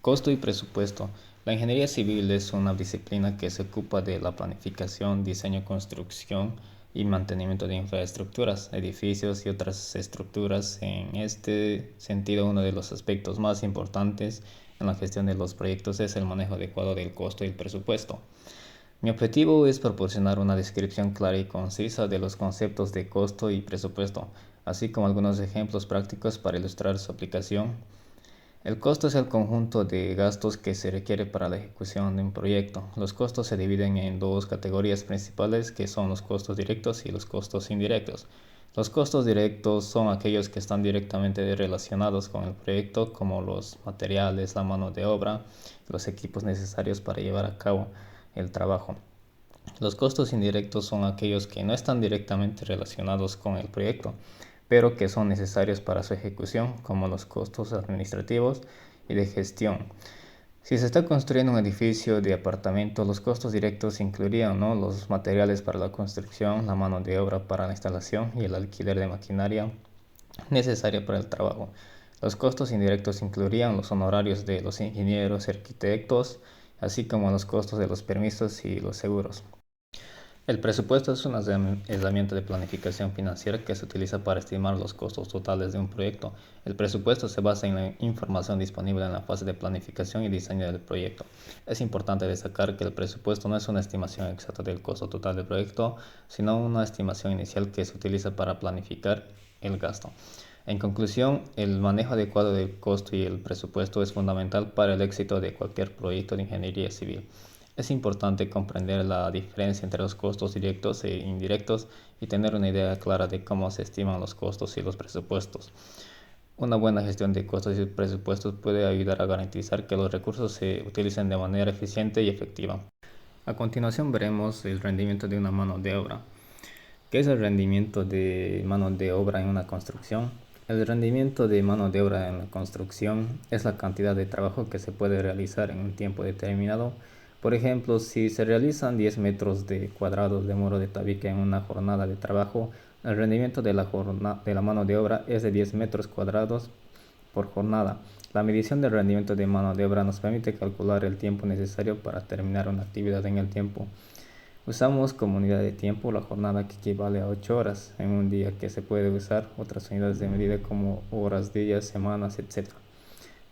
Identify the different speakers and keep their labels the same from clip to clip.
Speaker 1: Costo y presupuesto. La ingeniería civil es una disciplina que se ocupa de la planificación, diseño, construcción y mantenimiento de infraestructuras, edificios y otras estructuras. En este sentido, uno de los aspectos más importantes en la gestión de los proyectos es el manejo adecuado del costo y el presupuesto. Mi objetivo es proporcionar una descripción clara y concisa de los conceptos de costo y presupuesto, así como algunos ejemplos prácticos para ilustrar su aplicación. El costo es el conjunto de gastos que se requiere para la ejecución de un proyecto. Los costos se dividen en dos categorías principales, que son los costos directos y los costos indirectos. Los costos directos son aquellos que están directamente relacionados con el proyecto, como los materiales, la mano de obra, los equipos necesarios para llevar a cabo el trabajo. Los costos indirectos son aquellos que no están directamente relacionados con el proyecto, pero que son necesarios para su ejecución, como los costos administrativos y de gestión. Si se está construyendo un edificio de apartamentos, los costos directos incluirían, ¿no?, los materiales para la construcción, la mano de obra para la instalación y el alquiler de maquinaria necesaria para el trabajo. Los costos indirectos incluirían los honorarios de los ingenieros y arquitectos, así como los costos de los permisos y los seguros. El presupuesto es una herramienta de planificación financiera que se utiliza para estimar los costos totales de un proyecto. El presupuesto se basa en la información disponible en la fase de planificación y diseño del proyecto. Es importante destacar que el presupuesto no es una estimación exacta del costo total del proyecto, sino una estimación inicial que se utiliza para planificar el gasto. En conclusión, el manejo adecuado del costo y el presupuesto es fundamental para el éxito de cualquier proyecto de ingeniería civil. Es importante comprender la diferencia entre los costos directos e indirectos y tener una idea clara de cómo se estiman los costos y los presupuestos. Una buena gestión de costos y presupuestos puede ayudar a garantizar que los recursos se utilicen de manera eficiente y efectiva. A continuación veremos el rendimiento de una mano de obra. ¿Qué es el rendimiento de mano de obra en una construcción? El rendimiento de mano de obra en la construcción es la cantidad de trabajo que se puede realizar en un tiempo determinado. Por ejemplo, si se realizan 10 metros de cuadrados de muro de tabique en una jornada de trabajo, el rendimiento de la mano de obra es de 10 metros cuadrados por jornada. La medición del rendimiento de mano de obra nos permite calcular el tiempo necesario para terminar una actividad en el tiempo. Usamos como unidad de tiempo la jornada, que equivale a 8 horas en un día, que se puede usar otras unidades de medida como horas, días, semanas, etc.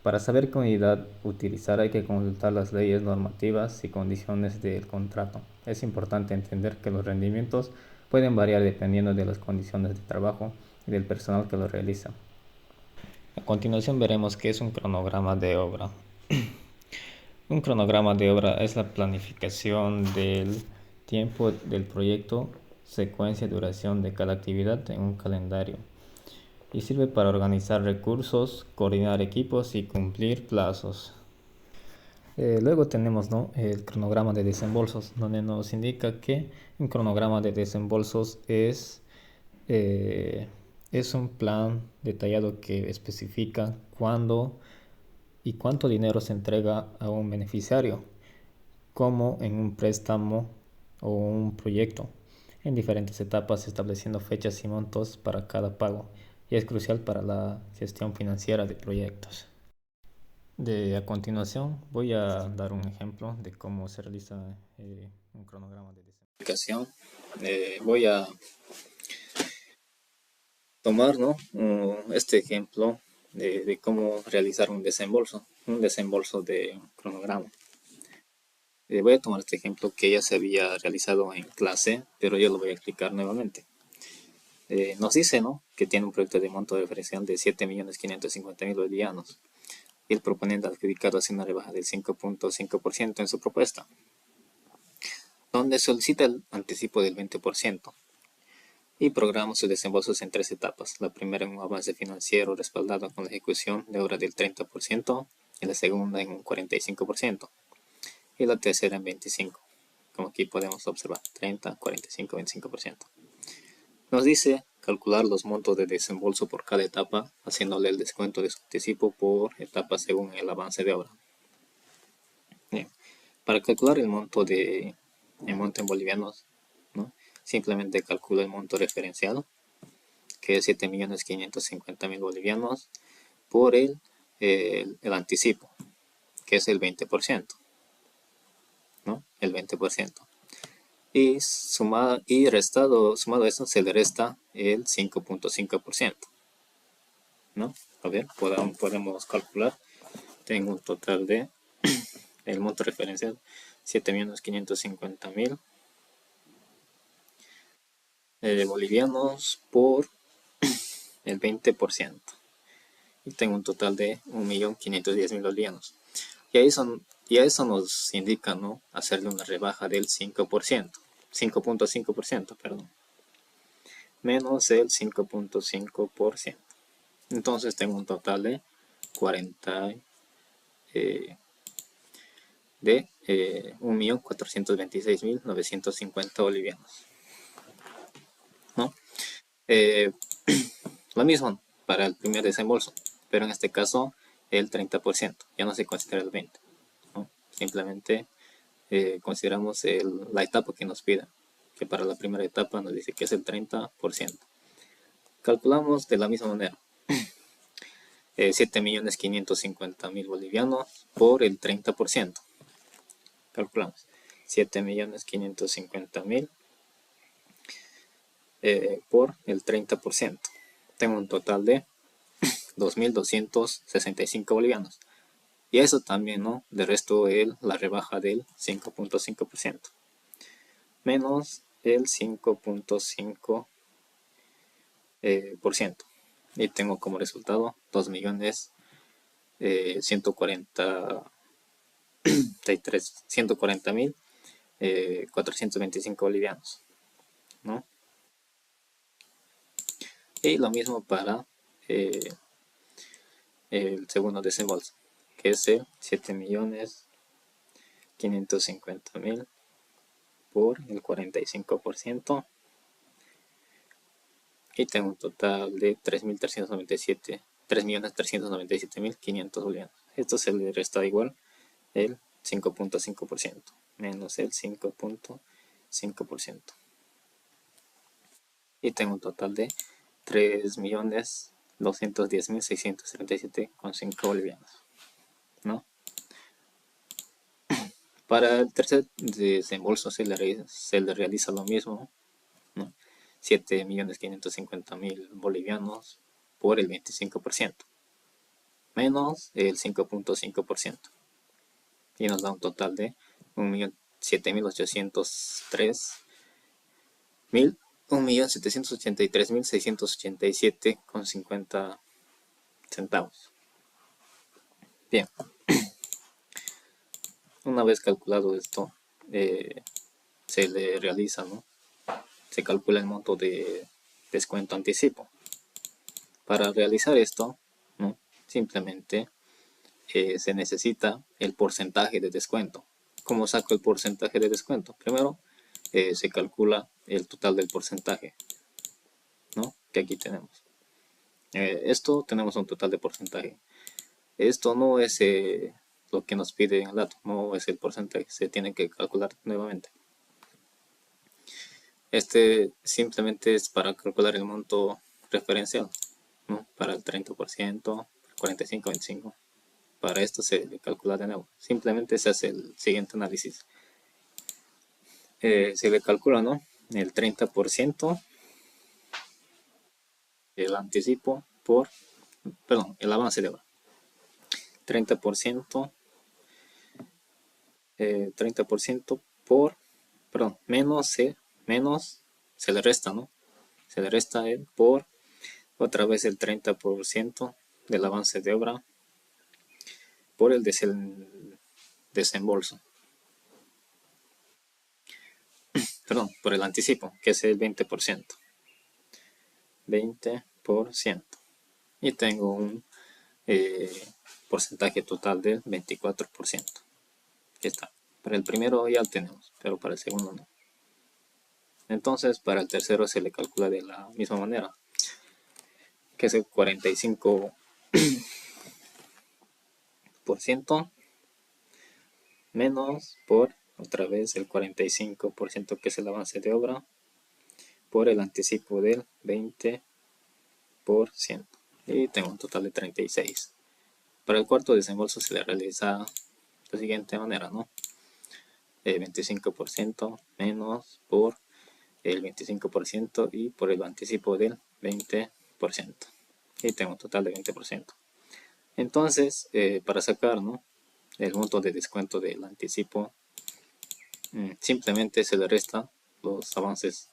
Speaker 1: Para saber qué unidad utilizar hay que consultar las leyes normativas y condiciones del contrato. Es importante entender que los rendimientos pueden variar dependiendo de las condiciones de trabajo y del personal que lo realiza. A continuación veremos qué es un cronograma de obra. Un cronograma de obra es la planificación del tiempo del proyecto, secuencia y duración de cada actividad en un calendario, y sirve para organizar recursos, coordinar equipos y cumplir plazos. Luego tenemos, ¿no?, el cronograma de desembolsos, donde nos indica que un cronograma de desembolsos eh, es un plan detallado que especifica cuándo y cuánto dinero se entrega a un beneficiario, como en un préstamo o un proyecto, en diferentes etapas, estableciendo fechas y montos para cada pago, y es crucial para la gestión financiera de proyectos. A continuación voy a dar un ejemplo de cómo se realiza un cronograma de desembolso. Voy a tomar, ¿no?, este ejemplo de cómo realizar un desembolso de un cronograma. Voy a tomar este ejemplo que ya se había realizado en clase, pero yo lo voy a explicar nuevamente. Nos dice, ¿no?, que tiene un proyecto de monto referencial de 7.550.000 bolivianos, y el proponente ha adjudicado hace una rebaja del 5.5% en su propuesta, donde solicita el anticipo del 20% y programa sus desembolsos en 3 etapas. La primera en un avance financiero respaldado con la ejecución de obra del 30%, y la segunda en un 45%, y la tercera en 25%. Como aquí podemos observar, 30, 45, 25%. Nos dice calcular los montos de desembolso por cada etapa, haciéndole el descuento de su anticipo por etapa según el avance de obra. Bien. Para calcular el monto en bolivianos, ¿no?, simplemente calcula el monto referencial, que es 7.550.000 bolivianos, por el anticipo, que es el 20%, ¿no? El 20%. Y sumado a eso se le resta el 5.5%, ¿no? A ver, podemos calcular. Tengo un total de el monto referencial 7.550.000 bolivianos por el 20%. Y tengo un total de 1.510.000 bolivianos. Y a eso nos indica, ¿no?, hacerle una rebaja del 5%, 5.5%, perdón, menos el 5.5%. Entonces tengo un total de 40, de 1.426.950 bolivianos, ¿no? Lo mismo para el primer desembolso, pero en este caso el 30%, ya no se considera el 20%, ¿no? Simplemente consideramos la etapa que nos pida, que para la primera etapa nos dice que es el 30%. Calculamos de la misma manera. 7.550.000 bolivianos por el 30%. Calculamos 7.550.000 por el 30%. Tengo un total de 2.265 bolivianos. Y eso también, ¿no?, de resto la rebaja del 5.5%. Menos el 5.5%. Y tengo como resultado 140.425 bolivianos, ¿no? Y lo mismo para el segundo desembolso, que es el 7.550.000 por el 45%. Y tengo un total de 3.397.500 bolivianos. Esto se le resta igual el 5.5% menos el 5.5%. Y tengo un total de 3.210.637,5 bolivianos, ¿no? Para el tercer desembolso se le realiza lo mismo, ¿no? 7.550.000 bolivianos por el 25%, menos el 5.5%. Y nos da un total de 1.783.687,50 centavos. Bien, una vez calculado esto, se le realiza, ¿no?, se calcula el monto de descuento anticipo. Para realizar esto, ¿no?, simplemente se necesita el porcentaje de descuento. ¿Cómo saco el porcentaje de descuento? Primero se calcula el total del porcentaje, ¿no?, que aquí tenemos. Esto tenemos un total de porcentaje. Esto no es lo que nos pide en el dato, no es el porcentaje, se tiene que calcular nuevamente. Este simplemente es para calcular el monto referencial, ¿no?, para el 30%, 45, 25. Para esto se calcula de nuevo. Simplemente se hace el siguiente análisis. Se le calcula, ¿no?, el 30%, el anticipo el avance de obra. 30%, 30% menos, se le resta, ¿no? Se le resta por otra vez el 30% del avance de obra por el desembolso. Por el anticipo, que es el 20%. 20%. Y tengo un porcentaje total del 24%. Aquí está. Para el primero ya lo tenemos, pero para el segundo no. Entonces, para el tercero se le calcula de la misma manera, que es el 45% menos por otra vez el 45%, que es el avance de obra, por el anticipo del 20%. Y tengo un total de 36%. Para el cuarto desembolso se le realiza la siguiente manera, ¿no? 25% menos por el 25% y por el anticipo del 20%. Y tengo un total de 20%. Entonces, para sacar, ¿no?, el monto de descuento del anticipo, simplemente se le resta los avances,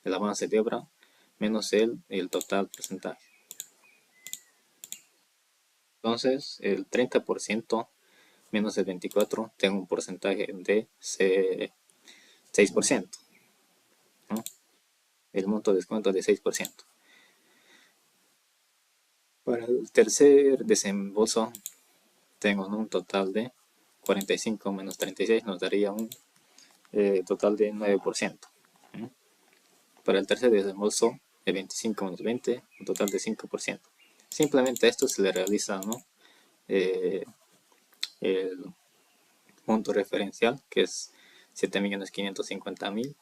Speaker 1: el avance de obra menos el total porcentaje. Entonces, el 30% menos el 24% tengo un porcentaje de 6%, ¿no? El monto de descuento de 6%. Para el tercer desembolso tengo, ¿no?, un total de 45 menos 36 nos daría un total de 9%. Para el tercer desembolso de 25 menos 20, un total de 5%. Simplemente a esto se le realiza, ¿no?, el monto referencial, que es 7.550.000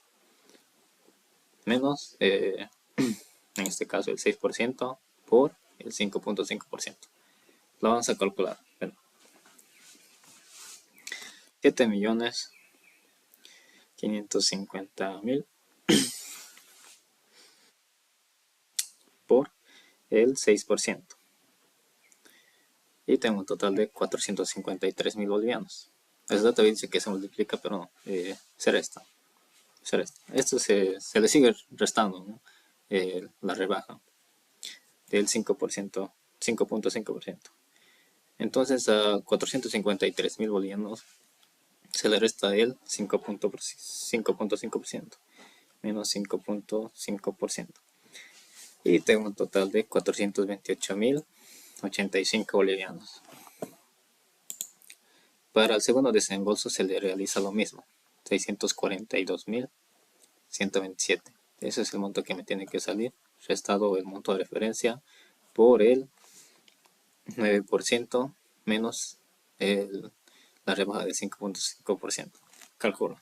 Speaker 1: menos, en este caso, el 6% por el 5.5%. Lo vamos a calcular. Bueno, 7.550.000 por el 6%. Y tengo un total de 453.000 bolivianos. El dato dice que se multiplica, pero no, se resta. Esto se le sigue restando, ¿no?, la rebaja del 5%, 5.5%. Entonces a 453.000 bolivianos se le resta el 5.5% menos 5.5%. Y tengo un total de 428.085 bolivianos. Para el segundo desembolso se le realiza lo mismo, 642.127. Ese es el monto que me tiene que salir, restado el monto de referencia por el 9% menos la rebaja del 5.5%. Calculo.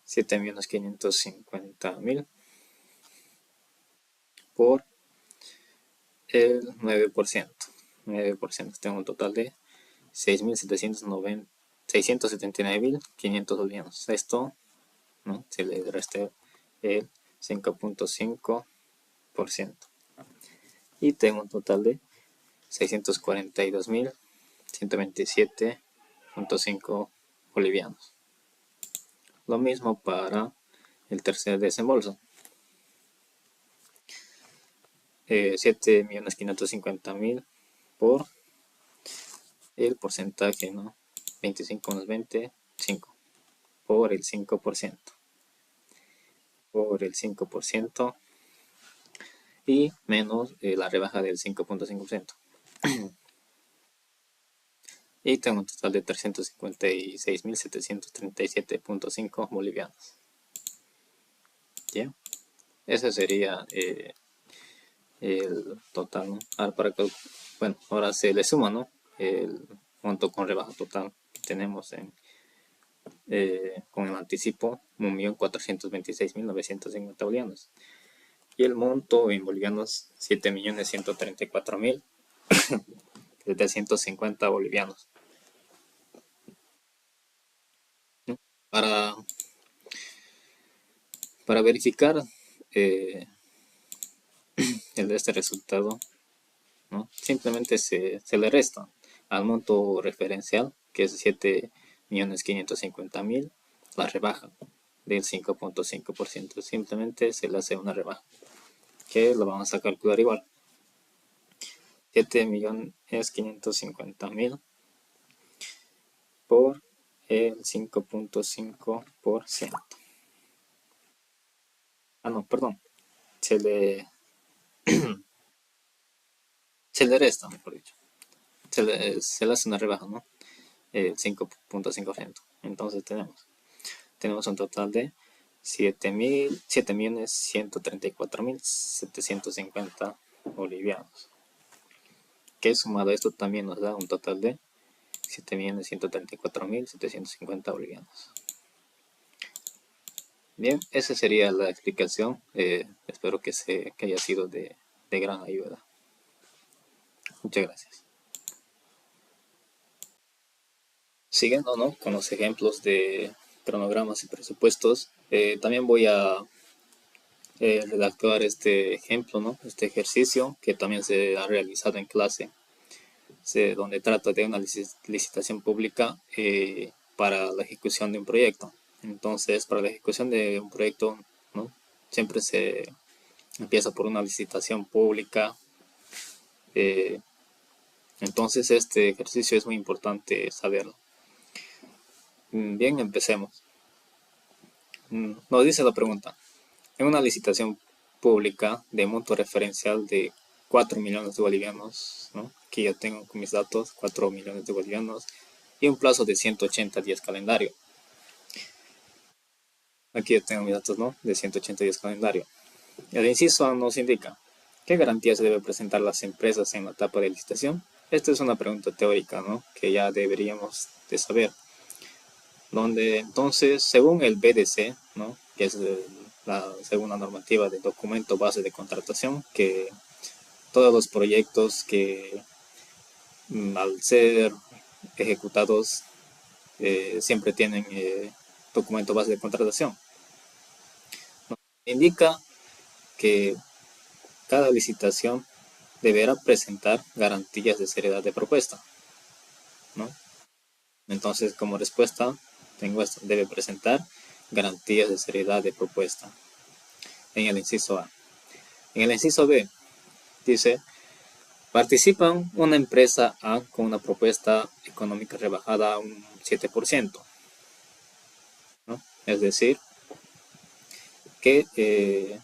Speaker 1: 7.550.000 por el 9%. 9%. Tengo un total de 679.500 bolivianos. Esto, ¿no?, se le resta el 5.5%. Y tengo un total de 642.127.5 bolivianos. Lo mismo para el tercer desembolso. 7.550.000 por el porcentaje, ¿no?, 25 menos 20, 5, por el 5%. Por el 5% y menos la rebaja del 5.5%. Y tengo un total de 356.737.5 bolivianos. ¿Ya? Ese sería el total, ¿no? Bueno, ahora se le suma, ¿no?, el monto con rebaja total que tenemos con el anticipo, 1.426.950 bolivianos. Y el monto en bolivianos, 7.134.750 bolivianos. Para verificar este resultado, ¿no?, simplemente se le resta al monto referencial, que es 7.550.000, la rebaja del 5.5%. Simplemente se le hace una rebaja, que lo vamos a calcular igual. 7.550.000 por el 5.5%. No, perdón. Se le resta, mejor dicho. Se le hace una rebaja, ¿no?, el 5.5%. Entonces tenemos un total de 7.134.750 bolivianos. Que sumado a esto también nos da un total de 7.134.750 bolivianos. Bien, esa sería la explicación. Espero que haya sido de gran ayuda. Muchas gracias. Siguiendo, ¿no?, con los ejemplos de cronogramas y presupuestos, también voy a redactar este ejemplo, ¿no?, este ejercicio que también se ha realizado en clase, donde trata de una licitación pública para la ejecución de un proyecto. Entonces, para la ejecución de un proyecto, ¿no?, siempre se empieza por una licitación pública. eh, entonces, este ejercicio es muy importante saberlo. Bien, empecemos. Nos dice la pregunta: en una licitación pública de monto referencial de 4 millones de bolivianos, ¿no?, aquí ya tengo con mis datos, 4 millones de bolivianos, y un plazo de 180 días calendario. Aquí ya tengo mis datos, ¿no?, de 180 días calendario. El inciso A nos indica: ¿qué garantías deben presentar las empresas en la etapa de licitación? Esta es una pregunta teórica, ¿no?, que ya deberíamos de saber. Donde entonces, según el BDC, ¿no?, que es la segunda normativa de documento base de contratación, que todos los proyectos que al ser ejecutados siempre tienen documento base de contratación, indica que cada licitación deberá presentar garantías de seriedad de propuesta, ¿no? Entonces, como respuesta, tengo esto: debe presentar garantías de seriedad de propuesta, en el inciso A. En el inciso B, dice: participan una empresa A con una propuesta económica rebajada a un 7%, ¿no? Es decir, que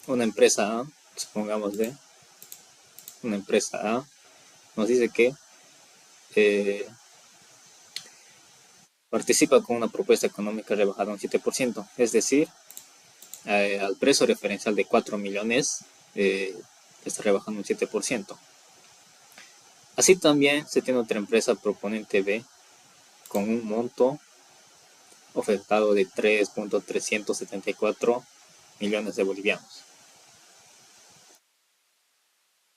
Speaker 1: una empresa A, supongámosle, una empresa A nos dice que eh, participa con una propuesta económica rebajada a un 7%, es decir, al precio referencial de 4 millones está rebajando un 7%. Así también se tiene otra empresa proponente B con un monto ofertado de 3.374 millones de bolivianos.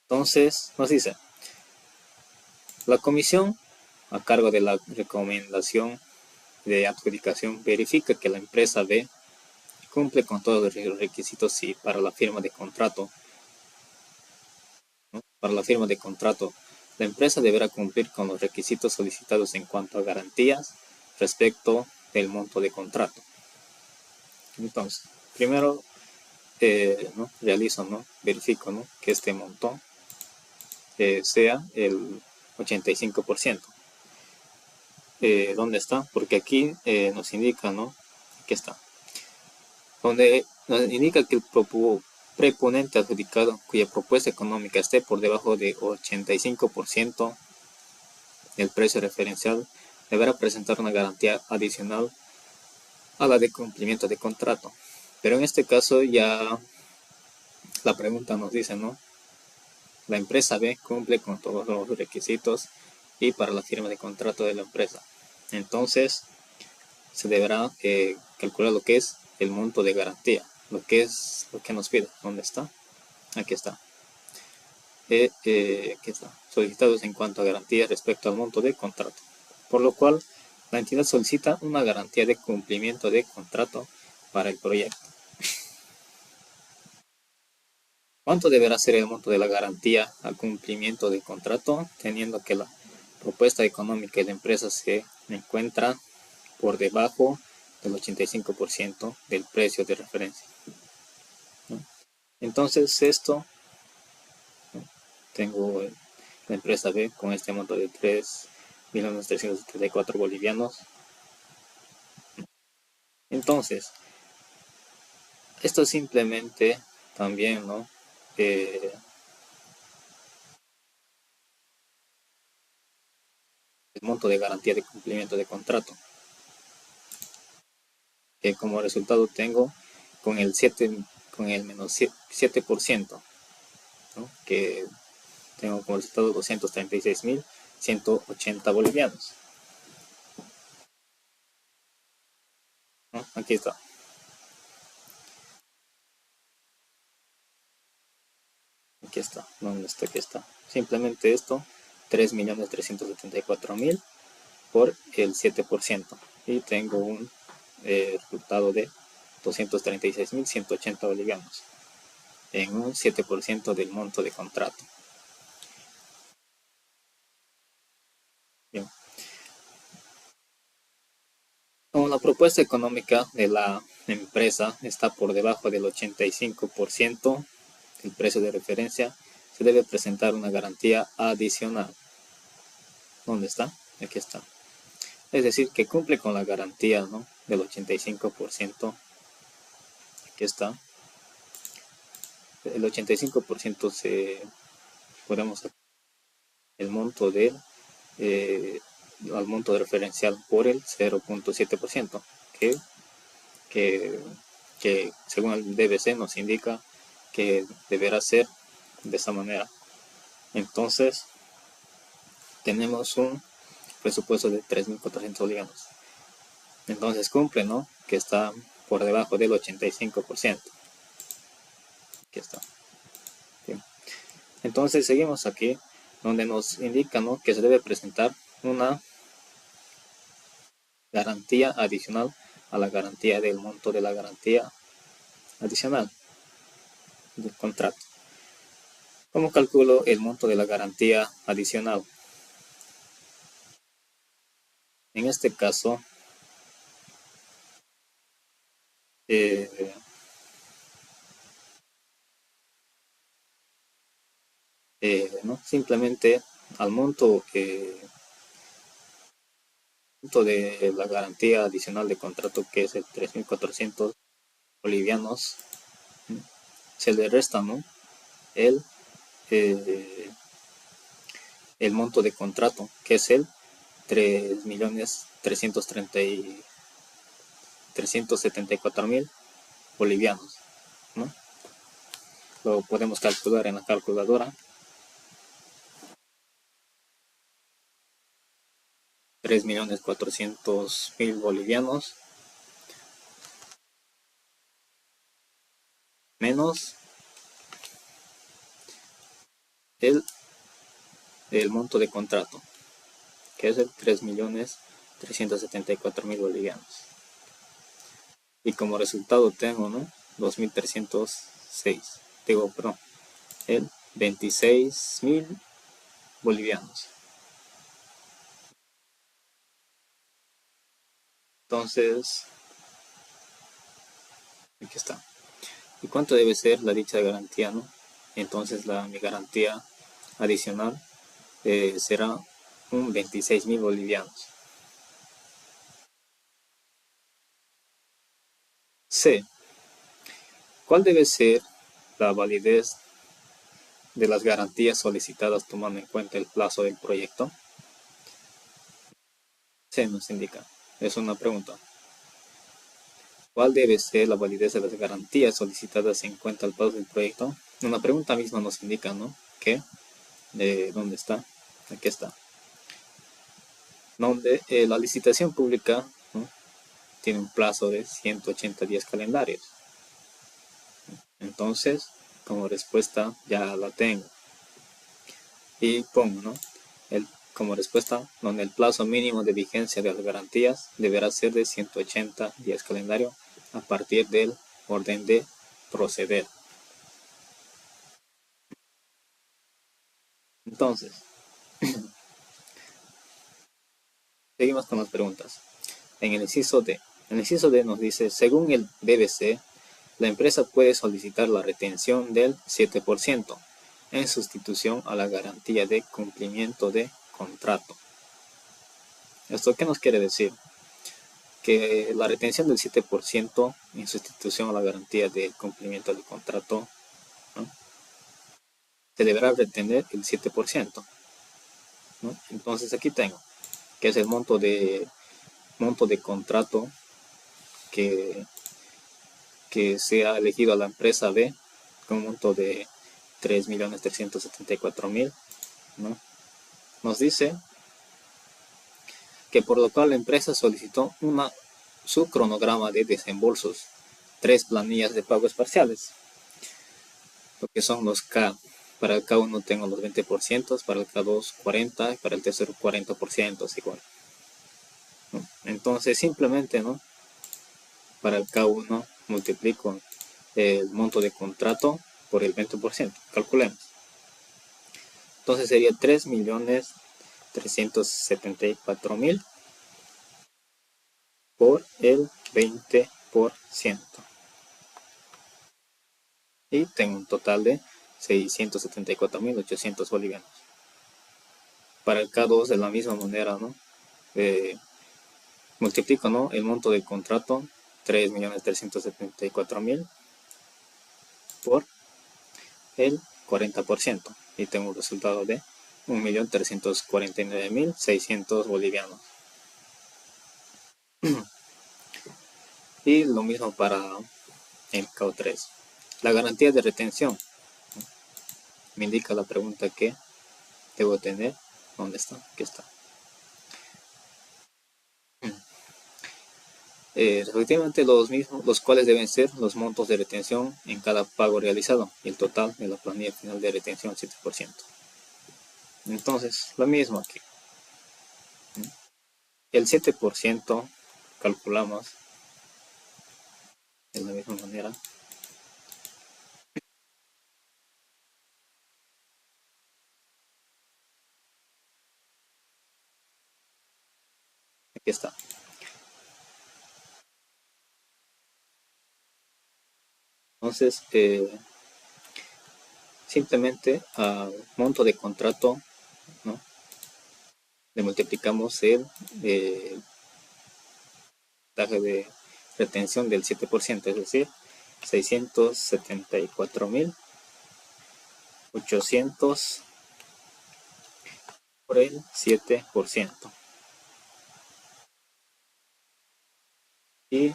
Speaker 1: Entonces, nos dice: la comisión, a cargo de la recomendación de adjudicación, verifica que la empresa B cumple con todos los requisitos y para la firma de contrato, ¿no?, para la firma de contrato, la empresa deberá cumplir con los requisitos solicitados en cuanto a garantías respecto del monto de contrato. Entonces, primero ¿no?, realizo, ¿no?, verifico, ¿no?, que este monto sea el 85%. ¿Dónde está? Porque aquí nos indica, ¿no?, aquí está, donde nos indica que el preponente adjudicado cuya propuesta económica esté por debajo de 85% del precio referencial deberá presentar una garantía adicional a la de cumplimiento de contrato. Pero en este caso ya la pregunta nos dice, ¿no?, la empresa B cumple con todos los requisitos y para la firma de contrato de la empresa. Entonces se deberá calcular lo que es el monto de garantía, lo que nos pide. ¿Dónde está? Aquí está. Aquí está. Solicitados en cuanto a garantía respecto al monto de contrato. Por lo cual, la entidad solicita una garantía de cumplimiento de contrato para el proyecto. ¿Cuánto deberá ser el monto de la garantía a cumplimiento de contrato, teniendo que la propuesta económica de la empresa se encuentra por debajo del 85% del precio de referencia, ¿no? Entonces esto, ¿no?, tengo la empresa B con este monto de 3.374 bolivianos. Entonces, esto simplemente también, ¿no?, el monto de garantía de cumplimiento de contrato, que como resultado tengo con el menos 7%, ¿no?, que tengo como resultado 236.180 bolivianos, ¿no? Aquí está. Aquí está. ¿Dónde está? Aquí está. Simplemente esto, 3.374.000 por el 7% y tengo un resultado de 236.180 bolivianos en un 7% del monto de contrato. Bien. Como la propuesta económica de la empresa está por debajo del 85% del precio de referencia, se debe presentar una garantía adicional. ¿Dónde está? Aquí está. Es decir, que cumple con la garantía, ¿no?, del 85%. Aquí está. El 85% podemos el monto del al monto de referencial por el 0.7%, que según el DBC nos indica que deberá ser de esa manera. Entonces tenemos un presupuesto de 3.400 bolivianos. Entonces cumple, ¿no?, que está por debajo del 85%. Aquí está. Bien. Entonces seguimos aquí, donde nos indica, ¿no?, que se debe presentar una garantía adicional a la garantía del monto de la garantía adicional del contrato. ¿Cómo calculo el monto de la garantía adicional? En este caso, ¿no?, simplemente al monto de la garantía adicional de contrato, que es el 3.400 bolivianos, se le resta, ¿no?, el monto de contrato, que es el 3.374.000 bolivianos, ¿no? Lo podemos calcular en la calculadora. 3.400.000 bolivianos menos el monto de contrato, que es el 3.374.000 bolivianos. Y como resultado tengo, ¿no?, 2.306. Digo, perdón, el 26.000 bolivianos. Entonces, aquí está. ¿Y cuánto debe ser la dicha garantía, no? Entonces mi garantía adicional será un 26.000 bolivianos. C. ¿Cuál debe ser la validez de las garantías solicitadas tomando en cuenta el plazo del proyecto? C nos indica. Es una pregunta. ¿Cuál debe ser la validez de las garantías solicitadas en cuenta el plazo del proyecto? Una pregunta misma nos indica, ¿no?, que ¿dónde está? Aquí está. Donde la licitación pública, ¿no?, tiene un plazo de 180 días calendarios. Entonces, como respuesta ya la tengo. Y pongo, ¿no?, como respuesta, donde el plazo mínimo de vigencia de las garantías deberá ser de 180 días calendario a partir del orden de proceder. Entonces, seguimos con las preguntas. En el inciso D. El inciso D nos dice, según el BBC, la empresa puede solicitar la retención del 7% en sustitución a la garantía de cumplimiento de contrato. ¿Esto qué nos quiere decir? Que la retención del 7% en sustitución a la garantía de cumplimiento del contrato, ¿no?, se deberá retener el 7%, ¿no? Entonces aquí tengo, que es el monto de contrato que se ha elegido a la empresa B, con un monto de 3.374.000, ¿no? Nos dice que por lo cual la empresa solicitó su cronograma de desembolsos, 3 planillas de pagos parciales, lo que son los K. Para el K1 tengo los 20%, para el K2 40%, y para el tercero 40%, igual. ¿no? Entonces simplemente, ¿no?, para el K1 multiplico el monto de contrato por el 20%, calculemos. Entonces sería 3.374.000 por el 20%. Y tengo un total de 674.800 bolivianos. Para el K2 de la misma manera, ¿no? Multiplico, ¿no?, el monto del contrato, 3.374.000 por el 40%. Y tengo un resultado de 1.349.600 bolivianos. Y lo mismo para el K3. La garantía de retención me indica la pregunta que debo tener. ¿Dónde está? Aquí está. Respectivamente los mismos, los cuales deben ser los montos de retención en cada pago realizado y el total de la planilla final de retención 7%. Entonces, lo mismo aquí. El 7% calculamos de la misma manera. Aquí está. Entonces, simplemente al monto de contrato, ¿no?, le multiplicamos el porcentaje de retención del 7%, es decir, 674.800 por el 7%. Y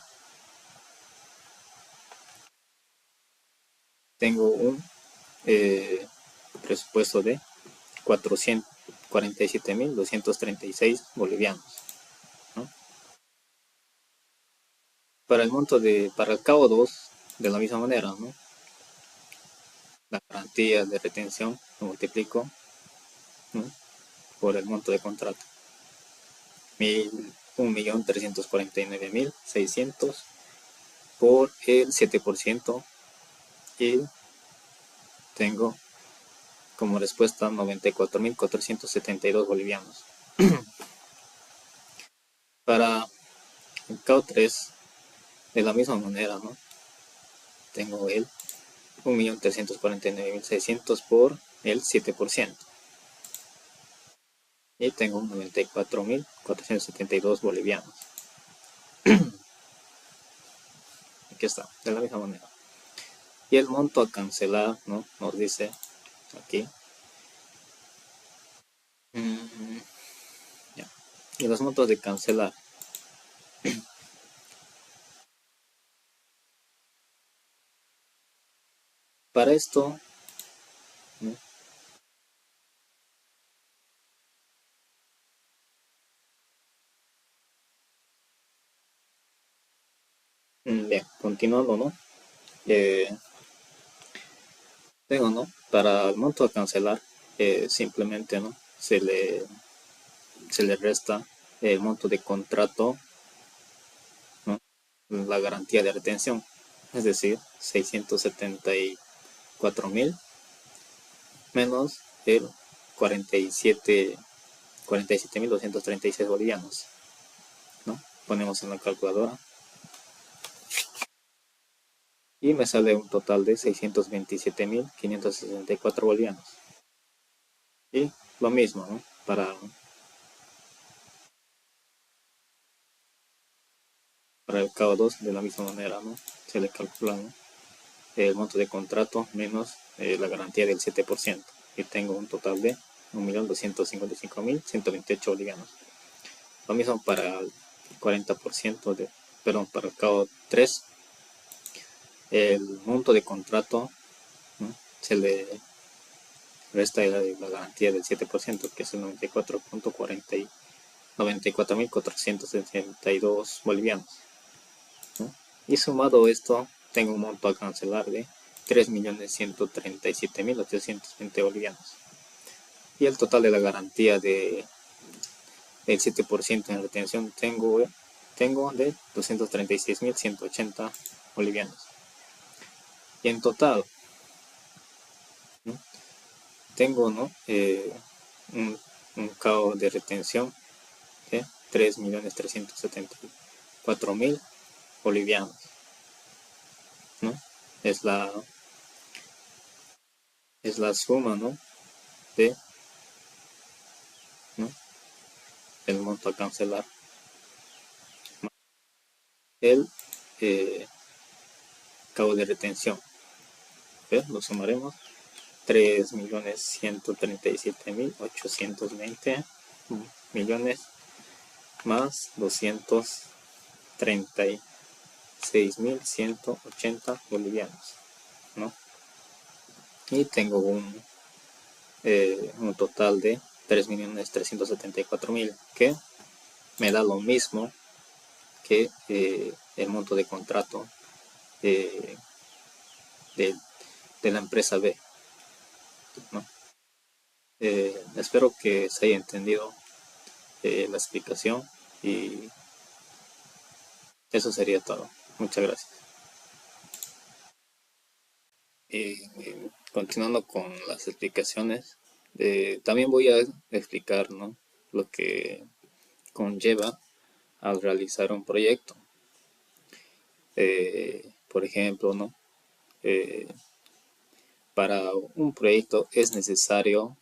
Speaker 1: tengo un presupuesto de 447.236 bolivianos, ¿no? Para el monto para el KO2, de la misma manera, ¿no?, la garantía de retención lo multiplico, ¿no?, por el monto de contrato, 1.349.600 por el 7%, y tengo como respuesta 94.472 bolivianos. Para el KO3, de la misma manera, ¿no?, tengo el 1.349.600 por el 7%. Y tengo 94.472 bolivianos. Aquí está, de la misma manera. Y el monto a cancelar, ¿no?, nos dice aquí. Ya. Y los montos de cancelar. Para esto, ¿no?, bien, continuando, ¿no? Tengo, ¿no?, para el monto a cancelar, simplemente, ¿no?, se le resta el monto de contrato, ¿no?, la garantía de retención, es decir, 674.000 menos el 47.236 bolivianos, ¿no? Ponemos en la calculadora y me sale un total de 627.564 bolivianos. Y lo mismo, ¿no?, para el KO2, de la misma manera, ¿no?, se le calcula, ¿no?, el monto de contrato menos la garantía del 7%, y tengo un total de 1.255.128 bolivianos. Lo mismo para el 40% para el KO3, el monto de contrato, ¿no?, se le resta la garantía del 7%, que es el 94.462 bolivianos, ¿no? Y sumado esto, tengo un monto a cancelar de 3.137.820 bolivianos. Y el total de la garantía de el 7% en retención tengo de 236.180 bolivianos. Y en total, ¿no? Tengo, ¿no? Un cabo de retención de 3.374.000 bolivianos, ¿no? Es la, es la suma, ¿no? De, ¿no? El monto a cancelar. El cabo de retención. Lo sumaremos. 3.137.820 millones más 236.180 bolivianos, ¿no? Y tengo un total de 3.374.000, que me da lo mismo que el monto de contrato de, de la empresa B, ¿no? Espero que se haya entendido la explicación, y eso sería todo. Muchas gracias. Continuando con las explicaciones, también voy a explicar, ¿no?, lo que conlleva al realizar un proyecto. Por ejemplo, ¿no? Para un proyecto es necesario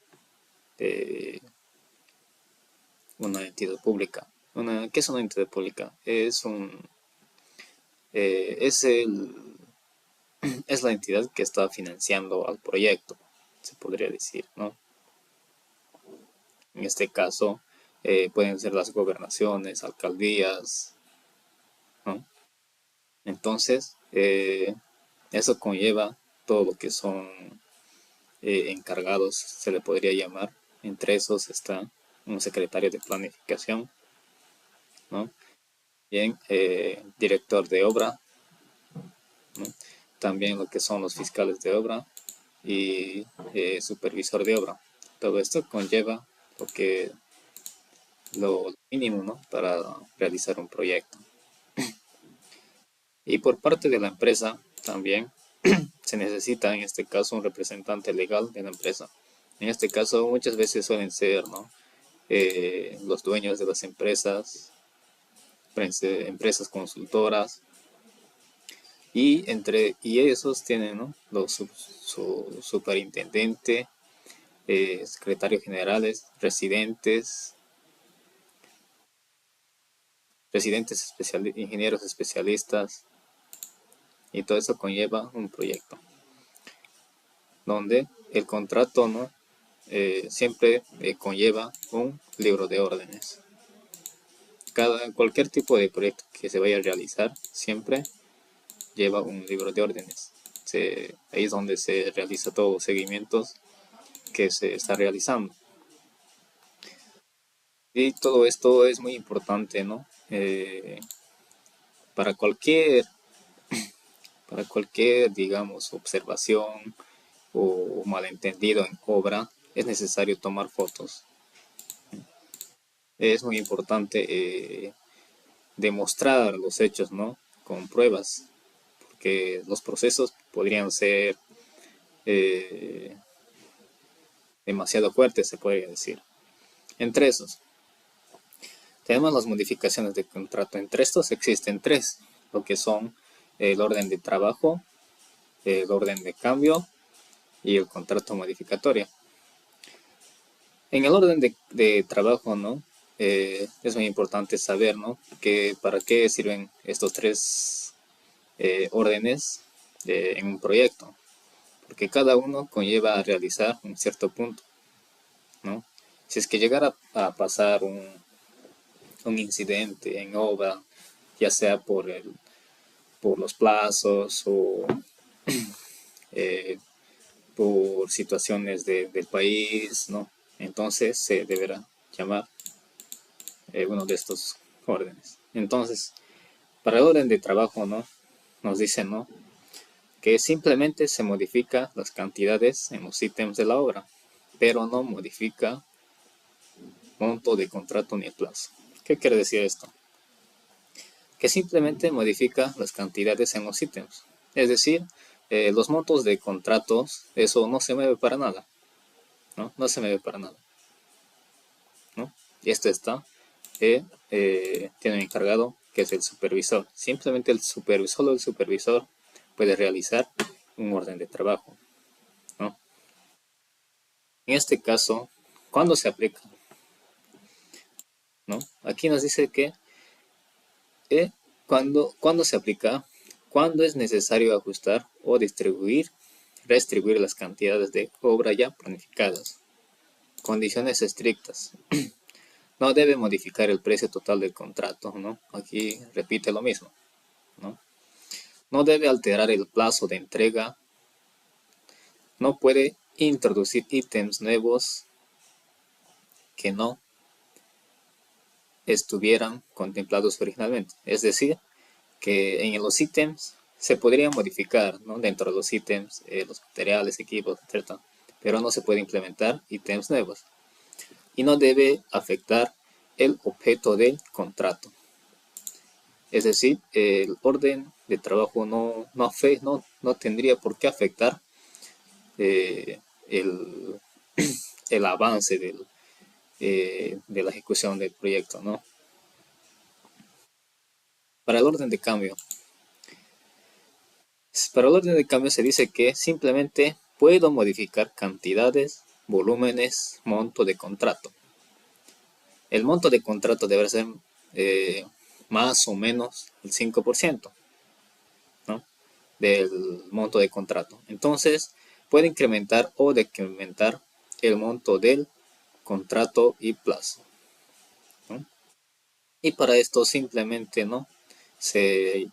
Speaker 1: una entidad pública. ¿Qué es una entidad pública? Es la entidad que está financiando al proyecto, se podría decir, ¿no? En este caso, pueden ser las gobernaciones, alcaldías, ¿no? Entonces, eso conlleva todo lo que son encargados, se le podría llamar. Entre esos está un secretario de planificación, ¿no? Bien, director de obra, ¿no? También lo que son los fiscales de obra y supervisor de obra. Todo esto conlleva lo mínimo, ¿no?, para realizar un proyecto. Y por parte de la empresa también se necesita, en este caso, un representante legal de la empresa. En este caso muchas veces suelen ser, ¿no?, los dueños de las empresas consultoras, y esos tienen, ¿no?, su superintendente, secretarios generales, ingenieros especialistas, y todo eso conlleva un proyecto donde el contrato, ¿no?, siempre conlleva un libro de órdenes. Cualquier tipo de proyecto que se vaya a realizar siempre lleva un libro de órdenes. Ahí es donde se realiza todos los seguimientos que se está realizando. Y todo esto es muy importante, ¿no? Para cualquier, digamos, observación o malentendido en obra, es necesario tomar fotos. Es muy importante demostrar los hechos, ¿no?, con pruebas, porque los procesos podrían ser demasiado fuertes, se podría decir. Entre esos, tenemos las modificaciones de contrato. Entre estos existen tres, lo que son el orden de trabajo, el orden de cambio y el contrato modificatorio. En el orden de trabajo, ¿no?, es muy importante saber, ¿no?, que para qué sirven estos tres órdenes en un proyecto, porque cada uno conlleva a realizar un cierto punto, ¿no? Si es que llegara a pasar un incidente en obra, ya sea por los plazos o por situaciones del país, ¿no?, entonces se deberá llamar uno de estos órdenes. Entonces, para el orden de trabajo, ¿no?, nos dicen, ¿no?, que simplemente se modifica las cantidades en los ítems de la obra, pero no modifica monto de contrato ni el plazo. ¿Qué quiere decir esto? Que simplemente modifica las cantidades en los ítems. Es decir, los montos de contratos, eso no se mueve para nada. No se mueve para nada. ¿No? Y esto está, tiene un encargado que es el supervisor. Simplemente el supervisor puede realizar un orden de trabajo. ¿No? En este caso, ¿cuándo se aplica? ¿No? Aquí nos dice que cuando se aplica, cuando es necesario ajustar o redistribuir las cantidades de obra ya planificadas. Condiciones estrictas. No debe modificar el precio total del contrato, ¿no? Aquí repite lo mismo, ¿no? No debe alterar el plazo de entrega. No puede introducir ítems nuevos que no estuvieran contemplados originalmente. Es decir, que en los ítems se podrían modificar, ¿no? Dentro de los ítems, los materiales, equipos, etc. Pero no se puede implementar ítems nuevos. Y no debe afectar el objeto del contrato. Es decir, el orden de trabajo no tendría por qué afectar el, el avance de la ejecución del proyecto, ¿no? Para el orden de cambio. Para el orden de cambio se dice que simplemente puedo modificar cantidades, volúmenes, monto de contrato. El monto de contrato debe ser más o menos el 5%, ¿no? Del monto de contrato. Entonces, puede incrementar o decrementar el monto del contrato y plazo, ¿no? Y para esto simplemente, ¿no? Se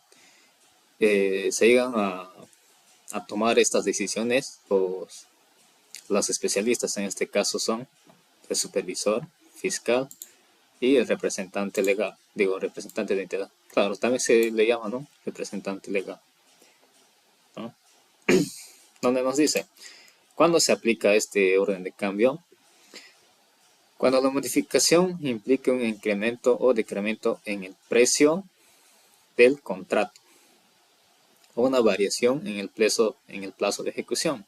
Speaker 1: llegan a tomar estas decisiones los especialistas. En este caso son el supervisor fiscal y el representante legal, representante de entidad. Claro, también se le llama, ¿no? Representante legal, ¿no? Donde nos dice, ¿cuándo se aplica este orden de cambio? Cuando la modificación implique un incremento o decremento en el precio del contrato o una variación en el plazo de ejecución.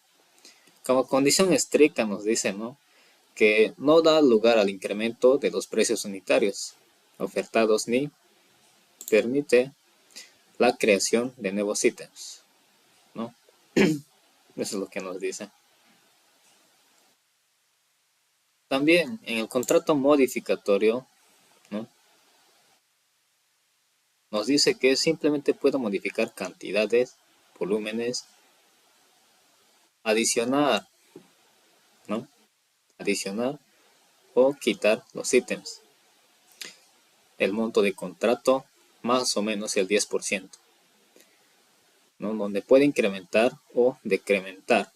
Speaker 1: Como condición estricta nos dice, ¿no? Que no da lugar al incremento de los precios unitarios ofertados ni permite la creación de nuevos ítems, ¿no? Eso es lo que nos dice. También en el contrato modificatorio, ¿no? Nos dice que simplemente puedo modificar cantidades, volúmenes, adicionar, ¿no? Adicionar o quitar los ítems. El monto de contrato más o menos el 10%, ¿no? Donde puede incrementar o decrementar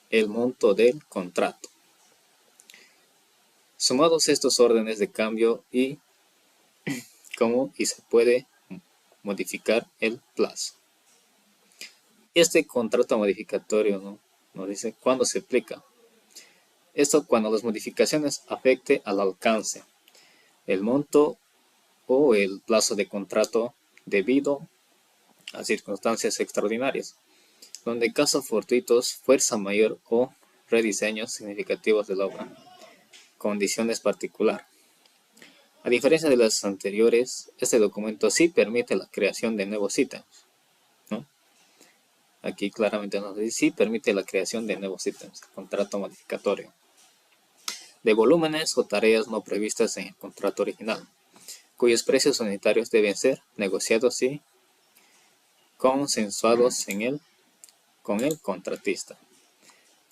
Speaker 1: el monto del contrato. Sumados estos órdenes de cambio y se puede modificar el plazo. Este contrato modificatorio, ¿no? Nos dice cuándo se aplica. Esto cuando las modificaciones afecte al alcance, el monto o el plazo de contrato debido a circunstancias extraordinarias, donde en casos fortuitos, fuerza mayor o rediseños significativos de la obra. Condiciones particular. A diferencia de las anteriores, este documento sí permite la creación de nuevos ítems, ¿no? Aquí claramente nos dice sí permite la creación de nuevos ítems, contrato modificatorio, de volúmenes o tareas no previstas en el contrato original, cuyos precios unitarios deben ser negociados y consensuados con el contratista.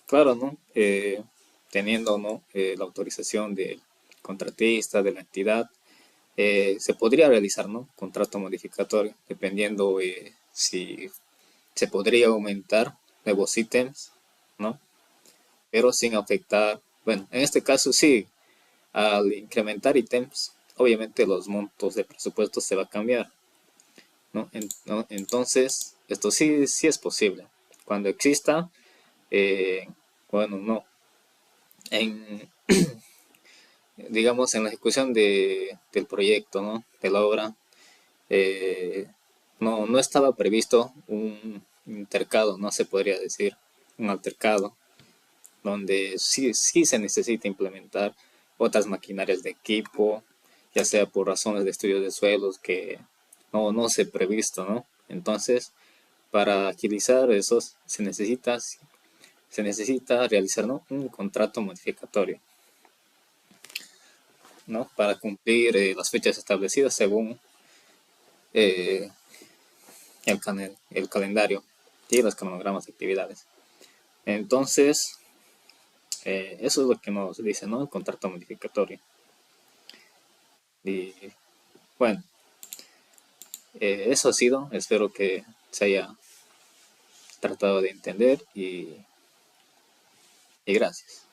Speaker 1: Claro, ¿no? Teniendo, ¿no? La autorización del contratista, de la entidad, se podría realizar, ¿no? Contrato modificatorio, dependiendo si se podría aumentar nuevos ítems, ¿no? Pero sin afectar, bueno, en este caso sí, al incrementar ítems, obviamente los montos de presupuesto se va a cambiar, ¿no? Entonces, esto sí es posible. Cuando exista, bueno, no. En, digamos, en la ejecución del proyecto, ¿no? De la obra, eh, no estaba previsto un intercado, no se podría decir, un altercado, donde sí se necesita implementar otras maquinarias de equipo, ya sea por razones de estudio de suelos que no se previsto, ¿no? Entonces, para agilizar esos se necesita realizar, ¿no? Un contrato modificatorio, ¿no? Para cumplir las fechas establecidas según eh, el calendario y los cronogramas de actividades. Entonces, eso es lo que nos dice, ¿no? El contrato modificatorio. Y bueno, eso ha sido. Espero que se haya tratado de entender y gracias.